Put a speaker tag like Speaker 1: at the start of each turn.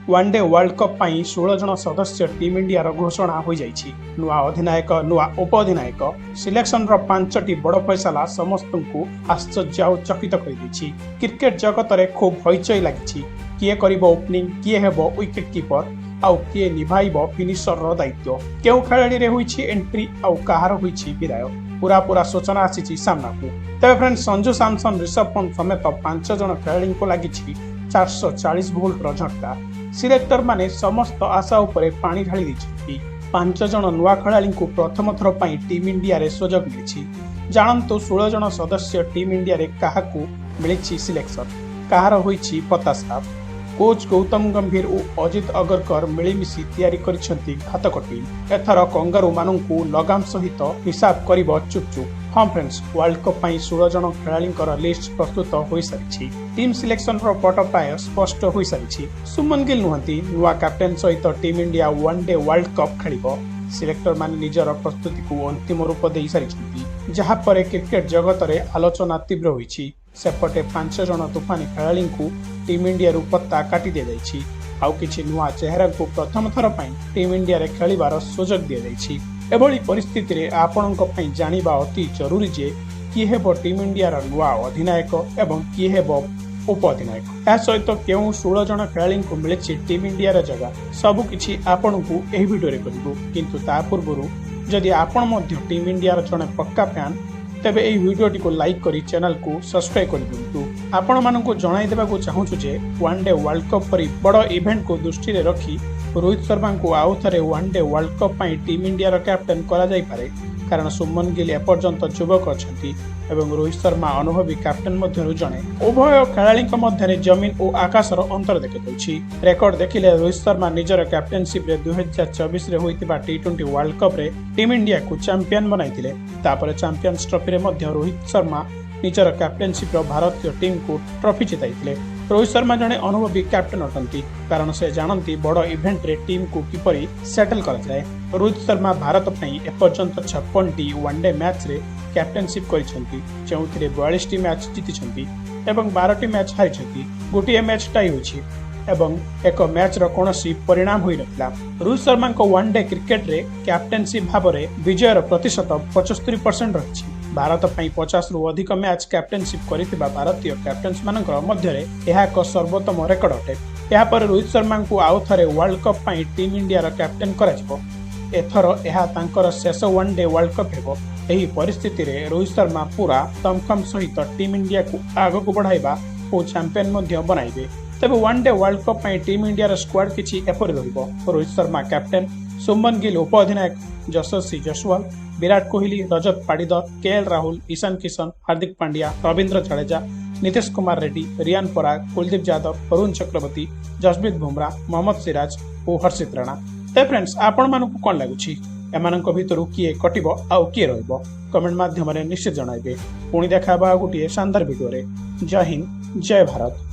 Speaker 1: One day world cup 16 जन सदस्य team India घोषणा हो जाइछि। नुआ अधिनायक नुआ उपअधिनायक सिलेक्शन 5टी बड़ फैसला समस्त को आश्चर्य और चकित कर क्रिकेट जगत में खूब हईचई लगी। किए करिबो ओपनिंग, किए हेबो विकेट कीपर आउ किए निभाइबो फिनिशर दायित्व, केउ खेलाड़ी रे होईछि एंट्री आउ कहार होईछि विदाय, पूरा सूचना आसी सामना को। तबे फ्रेंड संजू सैमसन, ऋषभ पंत समेत 5 जन खेलाड़ी को लगी 440 वोल्टर झटका। सिलेक्टर माने समस्त आशा उपरे पानी ढाली दैछथि। 5 जन नुआ खेलाड़ी को प्रथम थर पई टीम इंडिया रे सुजोग मिलिछि। जानंतु 16 जन सदस्य टीम इंडिया रे काहाकू मिलिछि सिलेक्शन, कहार होईछि पता साफ। कोच गौतम गंभीर और अजित अगरकर मिलिमिशि तैयारी करिसेंति घातक टीम। एथर कंगारू मानंकु लगाम सहित हिसाब करिबो चुपचुप। हाँ फ्रेंड्स, वर्ल्ड कप 16 जन खेलाड़ी लिस्ट प्रस्तुत हो सारी। टीम सिलेक्शन पट प्राय स्पष्ट हो सारी। सुमन गिल नुहंती नुआ कैप्टेन सहित team India one day world cup खेलिबो। सिलेक्टर माने निजर प्रस्तुति को अंतिम रूप दे सारी, जहाँ पर क्रिकेट जगत में आलोचना तीव्र होईछि। सेपटे 5 जन तूफानी खेलाड़ी को टीम इंडिया पत्ता काटी दि जाइछि। आउ किछि नुआ चेहरा को प्रथम थर पई टीम इंडिया रे खेलिबार सुजोग दि जाइछि। एभली परिस्थिति रे आपणक पई जानिबा अति जरूरी जे किए हेबो टीम इंडिया रा नुआ अधिनायक एवं किए हेबो उपअधिनायक। या सहित केउ 16 जन खेलाड़ी को मिलिछि टीम इंडिया रा जगह, सबु किछि आपणकू एही वीडियो रे करिबो। किंतु ता पूर्वरु जदि आपण मध्य टीम इंडिया रा जने पक्का फैन, तेबे एही वीडियोटी को लाइक करी चैनल को सब्सक्राइब कर दिंतु। आपण मानकू जणाई देबा को चाहूछु जे वनडे वर्ल्ड कप परि बड़ इवेंट को दृष्टि रे रखी रोहित शर्मा को आउ थरे वनडे वर्ल्ड कप पई टीम इंडिया रा कैप्टेन करा जाई पारे, कारण सुमन गिल एपर्यंत युवक अछंती एवं रोहित शर्मा अनुभवी कैप्टेन मध्यरु जणे। उभय खेलाड़ी मध्य जमीन और आकाशर अंतर देखि रेकर्ड देखिले रोहित शर्मा निजर कैप्टेनशिप रे 2024 रे होइतिबा टी20 वर्ल्ड कप रे टीम इंडिया को चैंपियन बनाइथिले। तापर चैंपियंस ट्रॉफी रे मध्य रोहित शर्मा निजर कैप्टेनशिप रो भारतीय टीम को ट्रॉफी जिताइथिले। रोहित शर्मा जने अनुभवी कैप्टेन अटंती, कारण से जानती बड़ इवेंट रे टीम को किपरि सेटल करा जाए। रोहित शर्मा भारत पई एपर्यंत 56टी वनडे मैच रे कैप्टेनशिप करिसेंती, जेउथिरे 42टी मैच जीतिसेंती एवं 12टी मैच हारिसेंती। गोटिए मैच टाई होछि एवं एक मैच रो कोनोसी परिणाम होई नथिला। रोहित शर्मा को वनडे क्रिकेट रे कैप्टेनशिप भाव रे विजयर प्रतिशत 75% रहिछि। भारत पई 50 रु अधिक मैच कैप्टेनशिप करितिबा भारतीय कैप्टेन्स मानकर मध्य यह एक सर्वोत्तम रेकर्ड अटे। यहाँ पर रोहित शर्मा को आउ थरे वर्ल्ड कप पई टीम इंडिया रा कैप्टेन कराजिबो। एथर यह तांकर शेष वनडे वर्ल्ड कप हेबो। एही परिस्थिति रे रोहित शर्मा पूरा दमखम सहित टीम इंडिया को आगक बढ़ाइबा और चैंपियन मध्य बनाइबे। तेबे वनडे वर्ल्ड कप पई टीम इंडिया रा स्क्वाड किछि एपरि रहिबो। रोहित शर्मा कैप्टेन, सुमन गिल उपअधिनायक, यशस्वी जायसवाल, विराट कोहली, रजत पाटीदार, केएल राहुल, ईशान किशन, हार्दिक पांड्या, रविंद्र जडेजा, नीतीश कुमार रेड्डी, रियान पराग, कुलदीप यादव, अरुण चक्रवर्ती, जसप्रीत बुमराह, मोहम्मद सिराज और हर्षित राणा। ते फ्रेंड्स, आपण मानकु कोन लागुछि? एमानक भितरु किए कटिबो आउ किए रहइबो? कमेंट माध्यम रे निश्चित जणाइबे। पुणी देखा बा गोटिए शानदार वीडियो रे। जय हिंद, जय भारत।